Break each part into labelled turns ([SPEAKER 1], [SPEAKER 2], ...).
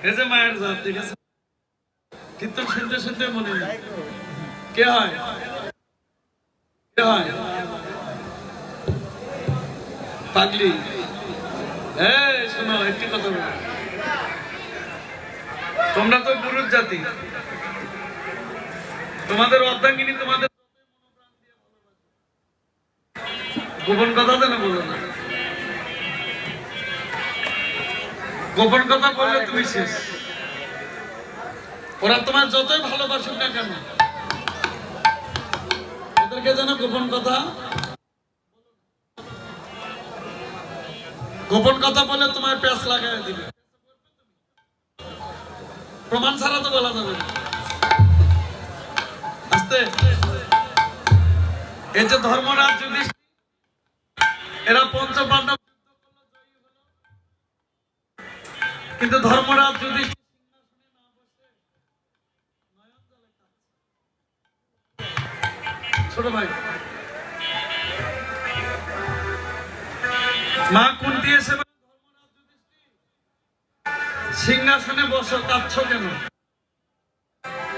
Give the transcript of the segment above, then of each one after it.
[SPEAKER 1] এই যে মায়ের জাত, ঠিক আছে? কীর্তন শুনতে শুনতে মনে হয় কে হয়, কে হয় পাগলি। এই শোনো, একটি কথা বলো, তোমরা তো পুরুষ জাতি, তোমাদের অর্ধাঙ্গিনী তোমাদের গোপন কথা যেন বলো না। গোপন কথা বললে তুমি শেষ। ওরা তোমার যতই ভালোবাসুক না কেন, ওদেরকে যেন গোপন কথা, গোপন কথা বলে তোমার প্যাঁচ লাগাই দিবে। প্রমাণ ছাড়া তো বলা যাবে না। আস্তে, এই যে ধর্মরাজ যুধিষ্ঠির, এরা পঞ্চপাণ্ডব, কিন্তু ধর্মরাজ যুধিষ্ঠির ছোট ভাই, মা কুন্তি এসে সিংহাসনে বসো, কাঁদছো কেন?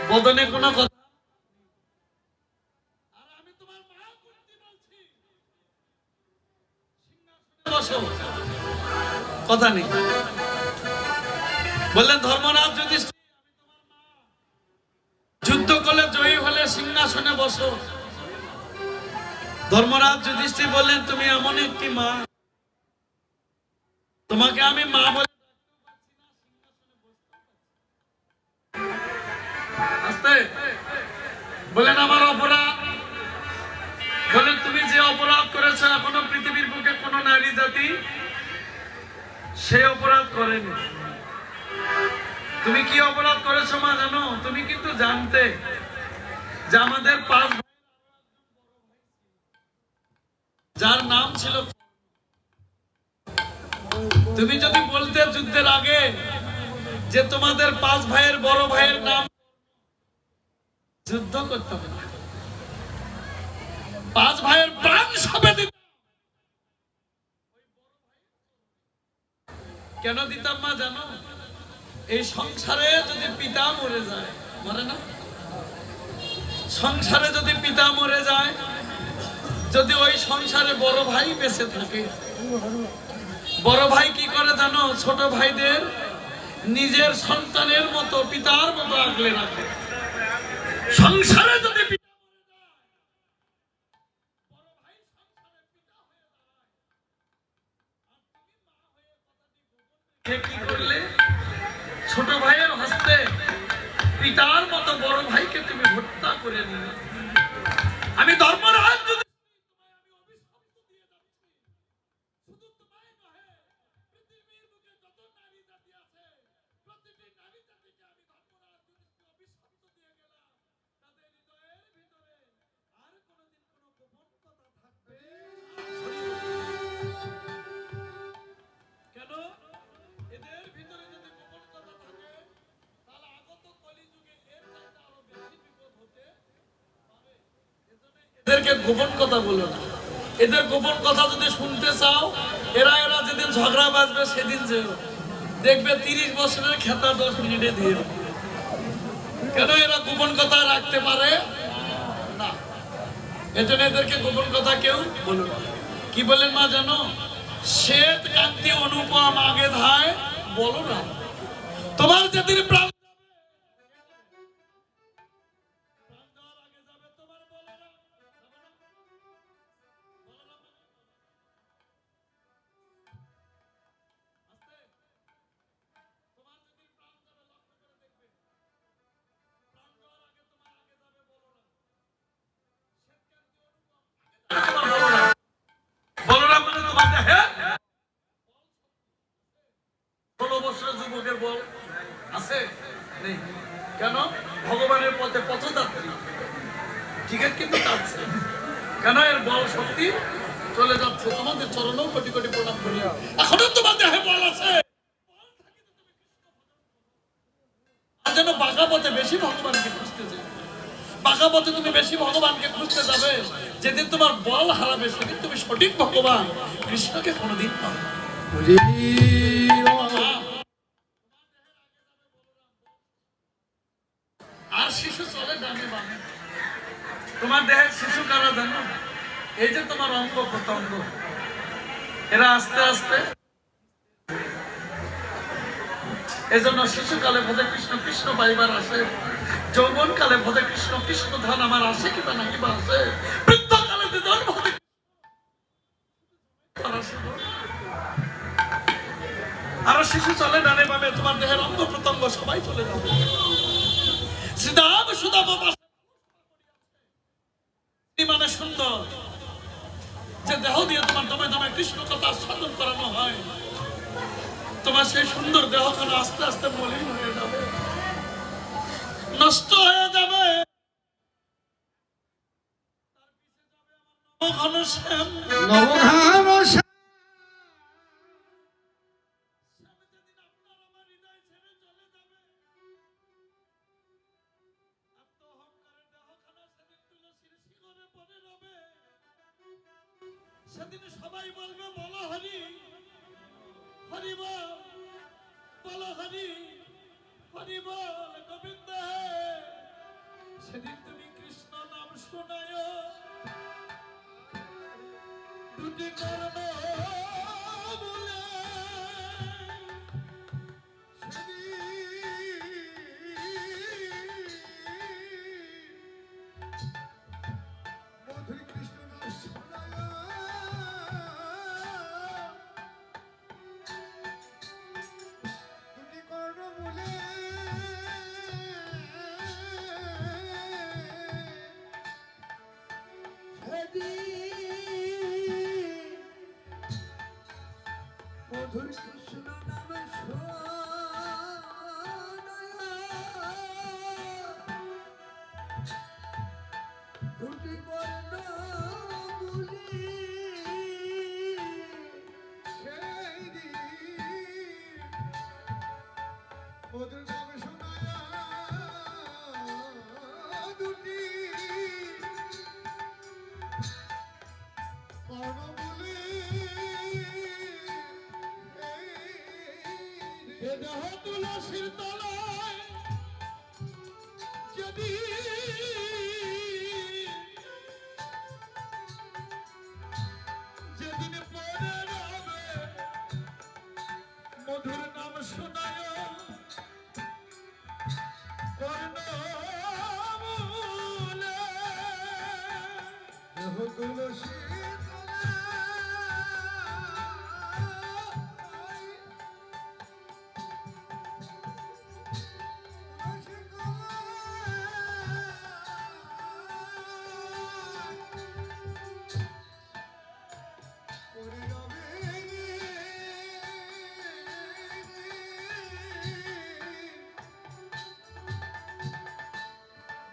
[SPEAKER 1] বদনে কোনো কথা? আর আমি তোমার মা কুন্তি বলছি, সিংহাসনে বসো, কথা নেই। বললেন ধর্মরাজ যুধিষ্ঠির, আমি তোমার মা, যুদ্ধ করলে জয়ী হলে সিংহাসনে বসো। ধর্মরাজ যুধিষ্ঠির বললেন তুমি এমন একটি মা, তোমাকে আমি মা বলে আস্তে বলেন আমার অপরাধ। বলেন তুমি যে অপরাধ করেছো এখনো পৃথিবীর বুকে কোন নারী জাতি সে অপরাধ করেনি। তুমি কি অপরাধ করেছো মা জানো? তুমি কিন্তু জানতে যে আমাদের 5 ভাই, যার নাম ছিল, তুমি যদি বলতে যুদ্ধের আগে যে তোমাদের 5 ভাইয়ের বড় ভাইয়ের নাম, যুদ্ধ করতাম না, 5 ভাইয়ের প্রাণ সঁপে দিতাম। কেন দিতাম মা জানো? এই সংসারে যদি পিতা মরে যায়, মরে না? সংসারে যদি পিতা মরে যায়, যদি ওই সংসারে বড় ভাই বেঁচে থাকে, বড় ভাই কি করে জানো? ছোট ভাইদের নিজের সন্তানের মতো, পিতার মতো আগলে রাখে। সংসারে যদি পিতা মরে যায়, বড় ভাই সংসারে পিতা হয়ে দাঁড়ায়, আর তুমি মা হয়ে কথাটি গোপন রেখে কি করলে? ছোট ভাইয়ের হস্তে পিতার মতো বড় ভাইকে তুমি হত্যা করে নিলে। আমি ধর্মরাজ যুধিষ্ঠির, তোমায় আমি অভিশপ্ত দিয়ে যাচ্ছি। শুধু তোমায় নহে, পৃথিবীর বুকে যত নারী জাতি আছে, প্রতিটি নারী জাতিকে আমি ধর্মরাজ যুধিষ্ঠির অভিশপ্ত দিয়ে গেলাম। তাদের হৃদয়ের ভিতরে আর কোনোদিন কোনো গোপন কথা থাকবে কেন? এদের ভিতরে যদি গোপন কথা থাকে, তাহলে আগত কলিযুগে এর চাইতে আরো বেশি বিপদ হতে পারে। এজন্য এদেরকে গোপন কথা বলো না। এদের গোপন কথা যদি শুনতে চাও, এরা যেদিন ঝগড়া বাজবে সেদিন যেও, দেখবে 30 বছরের খেতা 10 মিনিটে দিয়ে দেবে। কেন? এরা গোপন কথা রাখতে পারে না। এজন্য এদেরকে গোপন কথা কেউ বলো না। কি বলেন মা জানো? শ্বেত কান্তি অনুপম আগে ধায় বলো না, তোমার যেদিন প্রাণ বলরাম মানে তোমার দেহে 16 বছরের যুবকের বল আছে নেই? কেন? ভগবানের পথে পথযাত্রী, ঠিক আছে, কিন্তু যাচ্ছে কেন? এর বল শক্তি চলে যাচ্ছে। তোমাদের চরণেও কোটি কোটি প্রণাম করি। এখনো তোমার দেহে বল আছে, আর যেন বাঁকা পথে বেশি ভগবানকে খুঁজতে যাবে। বাঁকা পথে তুমি বেশি ভগবানকে খুঁজতে যাবে, যেদিন তোমার বল হারাবে সেদিন তুমি সঠিক ভগবান কৃষ্ণকে কোনোদিন পাবে। আর শিশু চলে ডানে বামে। তোমার দেহের শিশু কারা জানো? এই যে তোমার অঙ্গ প্রত্যঙ্গ, এরা আস্তে আস্তে, এজন্য শিশুকালে ভজে কৃষ্ণ কৃষ্ণ পাইবার আসে, যৌবন কালে ভজে কৃষ্ণ কৃষ্ণ ধান আমার আসে কিবা নাকি বা আসে, বৃদ্ধকালে দিদন ভজে আরো শিশু চলে ডানে বামে, তোমার দেহের অঙ্গ প্রত্যঙ্গ সবাই চলে যাবে। শ্রীদাম সুদাম মানে সুন্দর, যে দেহ দিয়ে তোমার দমে দমে কৃষ্ণ কথা সাধন করানো হয়, তোমার সেই সুন্দর দেহখানা আস্তে আস্তে মলিন হয়ে যাবে, নষ্ট হয়ে যাবে। ঘনশ্যাম সেদিন সবাই বলবে বলো হরি হরি বল, বলো হরি হরি বল গোবিন্দ। সেদিন তুমি কৃষ্ণ নাম শোনায়, দুটি কর্ণ বলে
[SPEAKER 2] মধুর কৃষ্ণ নাম শোনায়, দুটি কর্ণ মূলে মধুর কৃষ্ণ নাম দুটি কর্ণ মূলে সেই দিন মধুর নাম শোনায়, দুটি কর্ণ মূলে
[SPEAKER 1] দেহ তুলসীর তলায় যদি যেদিন পরে রবে মধুর নাম শোনায়, কর্ণ মূলে
[SPEAKER 2] দেহ তুলসী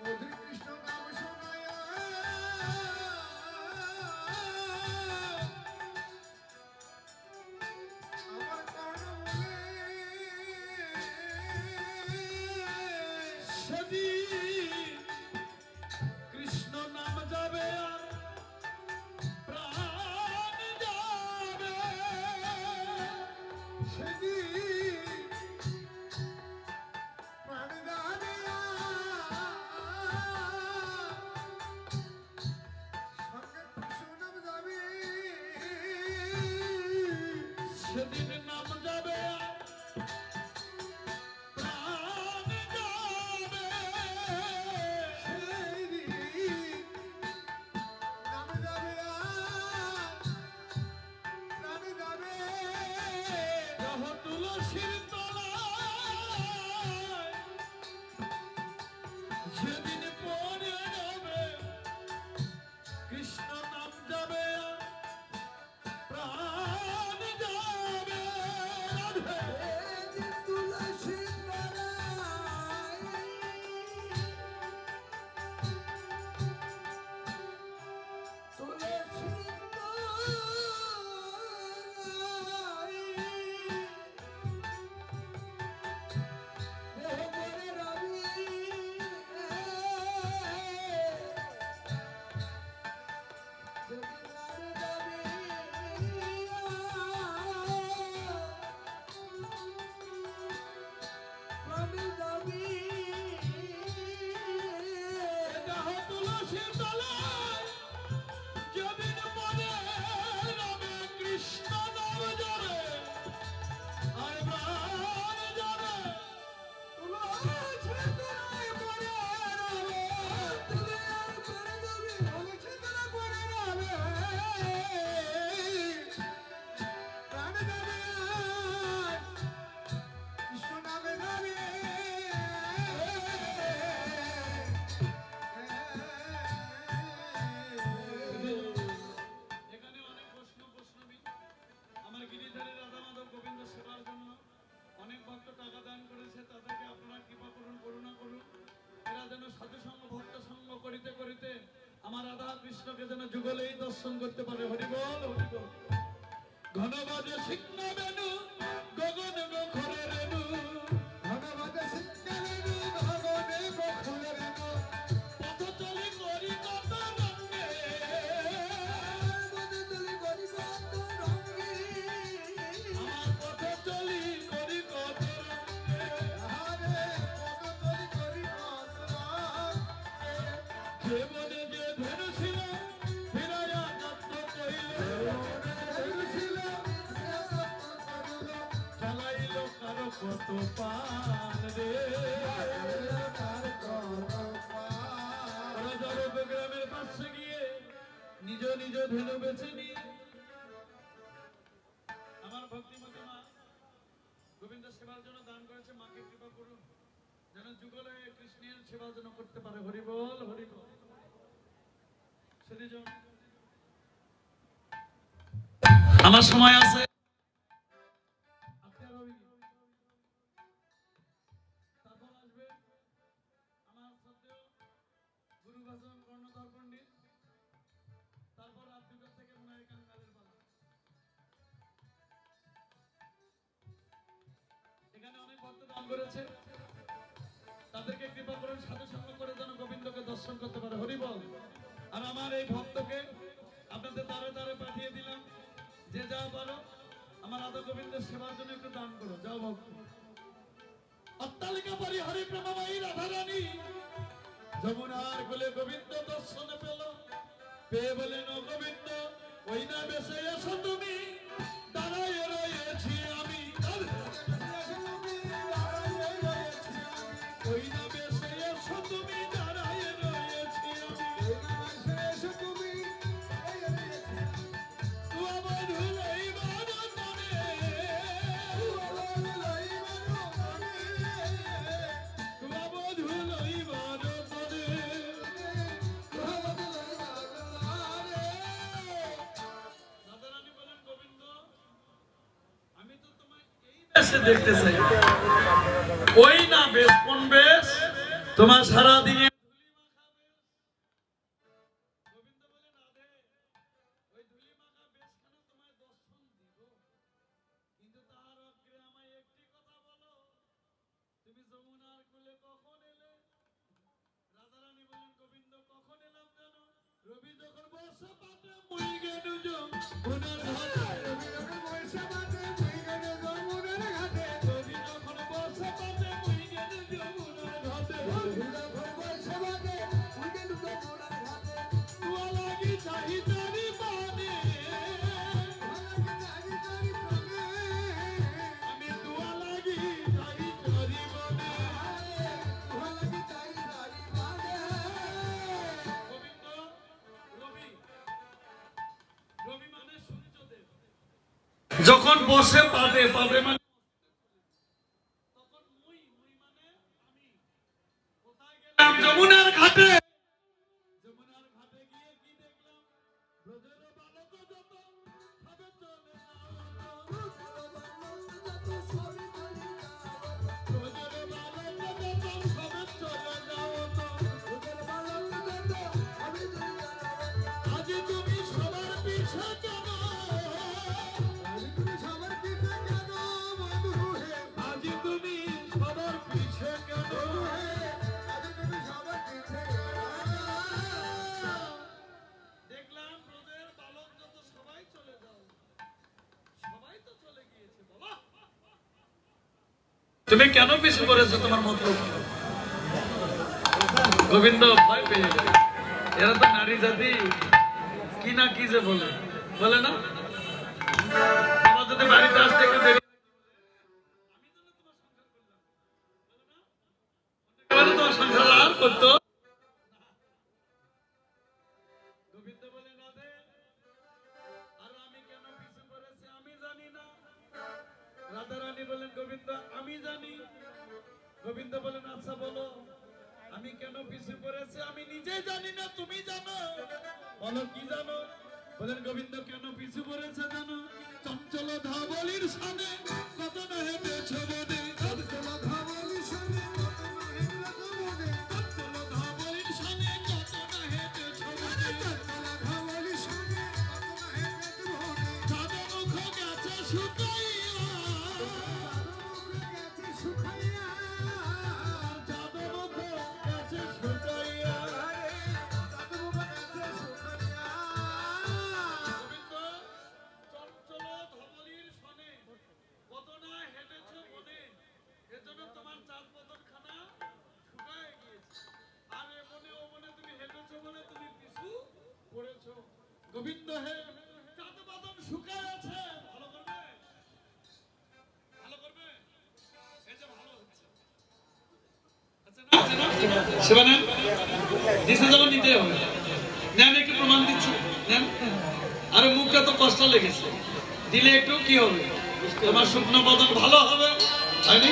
[SPEAKER 2] মধুর কৃষ্ণ নাম শোনায়, আমার কর্ণ মূলে
[SPEAKER 1] সেদিন কৃষ্ণ নাম যাবে আর প্রাণ যাবে,
[SPEAKER 2] সেদিন প্রাণ যাবে, সঙ্গে কৃষ্ণ নাম যাবে,
[SPEAKER 1] সেদিন নাম যাবে আর প্রাণ যাবে,
[SPEAKER 2] সেই দিন নাম যাবে, প্রাণ যাবে,
[SPEAKER 1] দেহ তুলসীর তলায় যেদিন পরে যাবে কৃষ্ণ নাম যাবে আর প্রাণ যাবে। রাধে
[SPEAKER 2] তুলসী
[SPEAKER 1] আমার রাধা কৃষ্ণকে যেন যুগলেই দর্শন করতে পারে। হরি বল, হরি বল। ঘন বাজে সিংহ বেনু, গগন গখরে রেণু,
[SPEAKER 2] ভগবতে সিংহারেণু ভগবতে বকুল রেণু
[SPEAKER 1] পথ চলি করি কত রঙে,
[SPEAKER 2] বদে তুলি করি কত রঙে
[SPEAKER 1] আমার পথ চলি করি কত রঙে।
[SPEAKER 2] আরে বদে তুলি করি কত রঙে
[SPEAKER 1] যে বনে যে ধেনু ছিল ফিরাইয়া যত্ন কইল,
[SPEAKER 2] ছিল
[SPEAKER 1] চালাইল কারো কত পান রে।
[SPEAKER 2] তার কত
[SPEAKER 1] ওরা জড়ক গ্রামের পাশে গিয়ে নিজ নিজ ধেনু বেছে নিয়ে আমার ভক্তিমতী মা গোবিন্দ সেবার জন্য দান করেছে। মাকে কৃপা করুন যেন যুগলে কৃষ্ণের সেবা যেন করতে পারে। হরি বল, হরি বল। সেদিন আমার সময় আছে। আজকে আর হবে কি? তারপর আসবে আমার শ্রদ্ধেয় গুরুভাজন কর্ণধর পণ্ডিত। তারপর রাত 2টা থেকে মনে হয় এখানে গানের পালা। এখানে অনেক ভক্ত দান করেছে, তাদেরকে কৃপা করুন সাধু সঙ্গ করে যেন গোবিন্দকে দর্শন করতে পারে। হরি বল। আর আমার এই ভক্তকে আপনাদের দ্বারে দ্বারে পাঠিয়ে দিলাম। যে যা পারো আমার রাধা গোবিন্দের সেবার জন্য একটু দান করো। যাও ভক্ত। অট্টালিকা পরি হরি প্রেমময়ী রাধা রানী যমুনার কোলে গোবিন্দ দর্শনে পেল, পেয়ে বলেন ও গোবিন্দ ওই না বেশে এসো তুমি, দাঁড়ায় রয়েছি আমি। ওই না বেশে এসো তুমি, দাঁড়ায় রয়েছি আমি। তুয়া বধুলাই বারণে, তুয়া বধুলাই বারণে। রাধারানী বলেন গোবিন্দ আমি তো তোমায় এই বেশে দেখতে চাই। ওই না বেশ, কোন বেশ? তোমার সারা দিনে ধুলি মাখা বেশ। গোবিন্দ বলেন রাধে ওই ধুলি মাখা বেশ কেন তোমায় দর্শন দিব, কিন্তু তার অগ্রে আমায় একটি কথা বলো, তুমি যমুনার কুলে কখন এলে? রাধারানী বলেন গোবিন্দ কখন এলাম জানো? রবি যখন বর্ষা পাতে মুই গেনু যমুনার ঘাটে, রবি যখন বর্ষা পাতে মুই গেনু যমুনার ঘাটে। তুয়া লাগি চাহি তারি মানে, আমি তুয়া লাগি চাহি তারি মানে। গোবিন্দ রবি, রবি মানে সূর্যদেব যখন বসে পাদে, পাদে মানে তখন মুই, মুই মানে আমি কোথায় গেলাম? যমুনার ঘাটে। যমুনার ঘাটে গিয়ে কি দেখলাম? ব্রজের বালক যত ভাবে চলে যাও, ব্রজের বালক যত ভাবে চলে যাও। আজ তুমি সবার পিছে কেন? আজ তুমি সবার পিছে কেন? দেখলাম ব্রজের বালক যত সবাই চলে যাও, সবাই তো চলে গিয়েছে, বলো তুমি কেন পিছু করেছো? তোমার মতলব কি? গোবিন্দ ভয় পেয়ে গেল। এরা তো নারী জাতি, কি না কি যে বলে, বলে না আমার যদি বাড়িতে আসতে একটু দেরি, আমি তো না তোমার সংসার করলাম, বলে না অন্য তোমার সংসার আর করতো। গোবিন্দ বলে রাধে আর আমি কেন পিছু করেছি আমি জানি না। রাধারানী বলেন গোবিন্দ আমি জানি। গোবিন্দ বলেন আচ্ছা বলো আমি কেন পিছু করেছি আমি নিজে জানি না, তুমি জানো, বলো কি জানো? বলেন গোবিন্দ কেন পিছু করেছে জানো? চঞ্চল ধাবলির সামনে কত না হেঁটেছো বনে, চঞ্চল ধাবলির সামনে কত না হেঁটেছো বনে, চঞ্চল ধাবলির সামনে কত না হেঁটেছো বনে। গোবিন্দ হে চাঁদ বাদন শুকায় আছে, ভালো করবে, ভালো করবে, এই যে ভালো হচ্ছে। আচ্ছা না শিবানন্দ দিশে যখন নিতে হবে, নেন একটু প্রমাণ দিচ্ছি, নেন। আরে মুখটা তো কষ্ট লেগেছে, দিলে একটু কি হবে, তোমার শুকনো বদন ভালো হবে, হয়নি?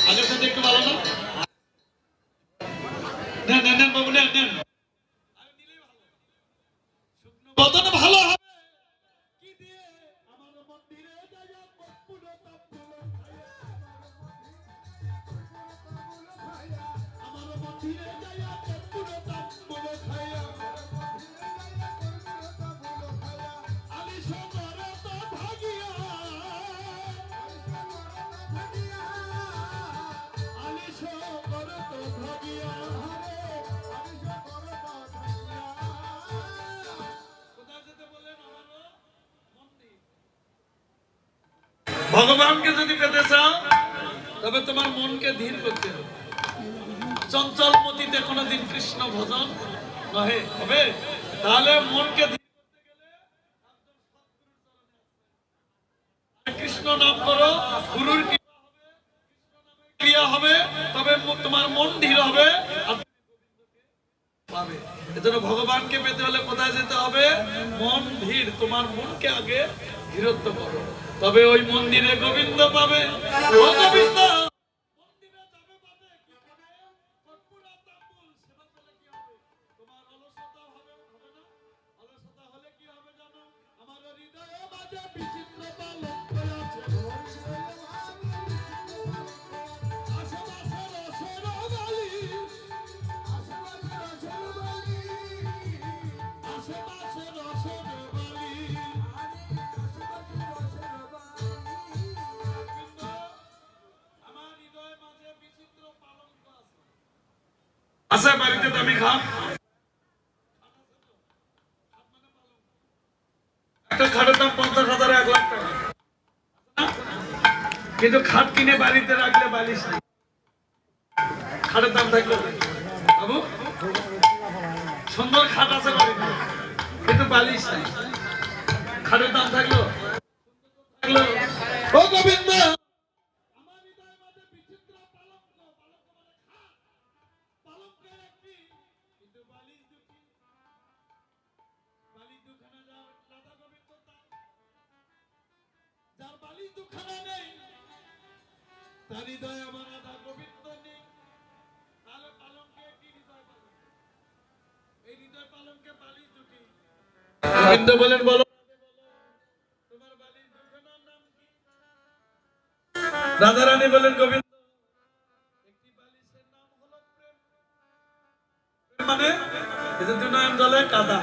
[SPEAKER 1] আগের সাথে একটু ভালো না? নেন নেন নেন বাবু, নেন নেন, বদন ভালো হবে। কি দিয়ে? আমার মন্দিরে যায় কর্পূর তাম্বুল খাইয়া, আমার মন্দিরে যায় কর্পূর তাম্বুল খাইয়া, আমি সবার তো ভাগিয়া, আমি সবার তো ভাগিয়া, কোথায় যেতে বললেন? আমারও মন্দির। ভগবানকে যদি পেতে চাও তবে তোমার মনকে ধীর করতে হবে। চঞ্চল মতিতে কোনোদিন কৃষ্ণ ভজন নহে হবে। তাহলে মনকে ধীর করতে গেলে কৃষ্ণ নাম করো, গুরুর ক্রিয়া হবে, তবে তোমার মন ধীর হবে আর পাবে। এজন্য ভগবানকে পেতে হলে কোথায় যেতে হবে? মন ধীর, তোমার মনকে আগে ধীরত্ব করো, তবে ওই মন্দিরে গোবিন্দ পাবে। ও গোবিন্দ মন্দিরে যাবে পাবে, কি পাবে? কর্পূর তাম্বুল। সেবা করলে কি হবে? তোমার অলসতা হবে, হবে না? অলসতা হলে কি হবে জানো? আমার হৃদয়ে মাঝে বিচিত্র পালক আছে, আশেপাশে রসের বালি, আশেপাশে রসের বালি। কিন্তু আমার হৃদয়ের মাঝে বিচিত্র পালঙ্ক আছে। আছে বাড়িতে দামি খাট, একটা খাটের দাম 50,000 1,00,000 টাকা, কিন্তু খাট কিনে বাড়িতে রাখলে বালিশ নেই। খাটের দাম থাকলো বাবু, সুন্দর খাট আছে বাড়িতে কিন্তু বালিশ নাই, খাটের দাম থাকলো থাকলো। ও গোবিন্দ আমার হৃদয়ের মাঝে বিচিত্র পালঙ্ক, পালঙ্ক মানে খাট, পালঙ্কের একটি, কিন্তু বালিশ দুটি। বালিশ দুখানা যার রাধা গোবিন্দ তার, যার বালিশ দুখানা নেই তার হৃদয়ে আমার রাধা গোবিন্দ নেই। তাহলে পালঙ্কে কি হৃদয় পালঙ্ক? এই হৃদয় পালঙ্কে বালিশ দুটি। গোবিন্দ বলেন বলো তোমার বালিশ দুখানার নাম কি? রাধা রানী বলেন গোবিন্দ একটি বালিশের নাম হলো প্রেম। প্রেম মানে এই যে দুনয়ন জলে কাদা।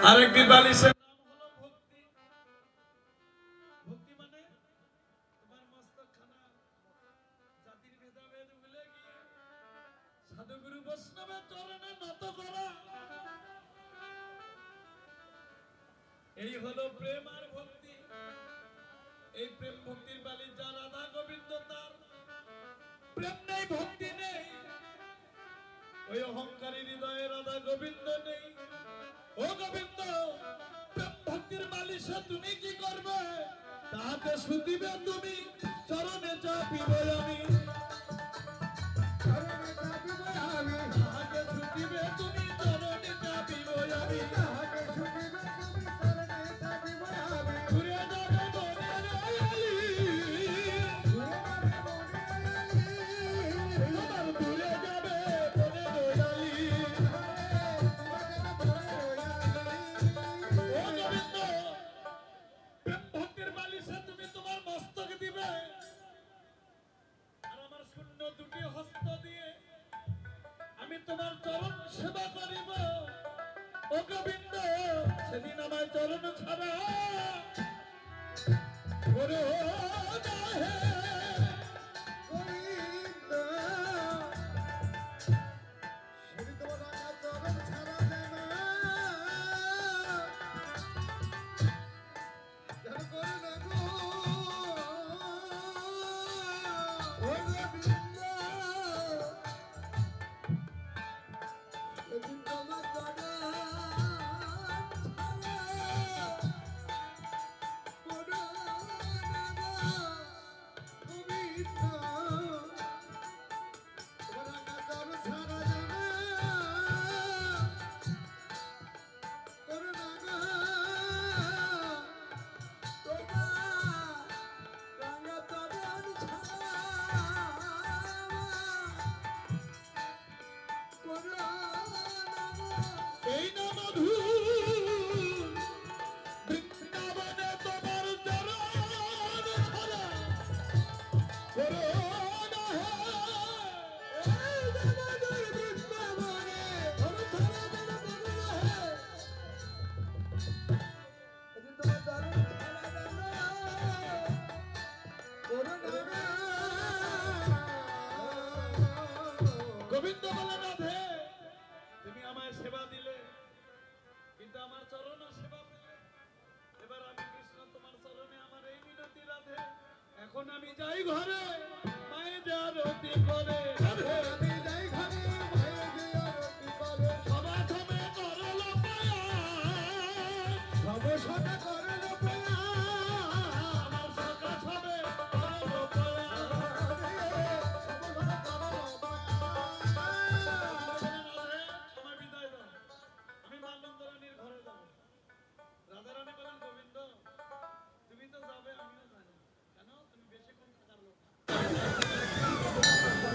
[SPEAKER 1] আরেকটি বালিশের নাম হলো ভক্তি। ভক্তি মানে তোমার মস্তকখানা জাতির ভেদাভেদ ভুলে গিয়ে সাধুগুরু বৈষ্ণবের চরণে নত করা, এই হলো প্রেম আর ভক্তি। এই প্রেম ভক্তির বালিশ যা রাধা গোবিন্দ তার, প্রেম নেই ভক্তি নেই, ওই অহংকারী হৃদয়ে রাধা গোবিন্দ নেই। ও গোবিন্দ প্রেম ভক্তির বালিশে তুমি কি করবে? তাহাতে শুধিবে তুমি, চরণে চাপিব আমি, তাহাকে শুধিবে তুমি, চরণে চাপিব আমি। ঘুরে যাবে বনের আলি, তোমার ঘুরে যাবে বনের আলি। ও গোবিন্দ প্রেম ভক্তির বালিশে তুমি তোমার মস্তক দিবে, আর আমার শূন্য দুটি হস্ত দিয়ে আমি তোমার চরণ সেবা করিব। ও গোবিন্দ সেদিন আমার চরণ ছাড়া ওরে নাহে।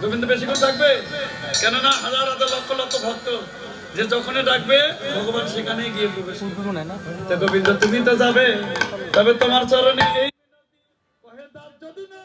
[SPEAKER 1] গোবিন্দ বেশিক্ষণ থাকবে? কেননা হাজার হাজার লক্ষ লক্ষ ভক্ত যে যখনই ডাকবে ভগবান সেখানেই গিয়ে প্রবেশ করবে। তো গোবিন্দ তুমি তো যাবে, তবে তোমার চরণে এই কহে দাস যদি না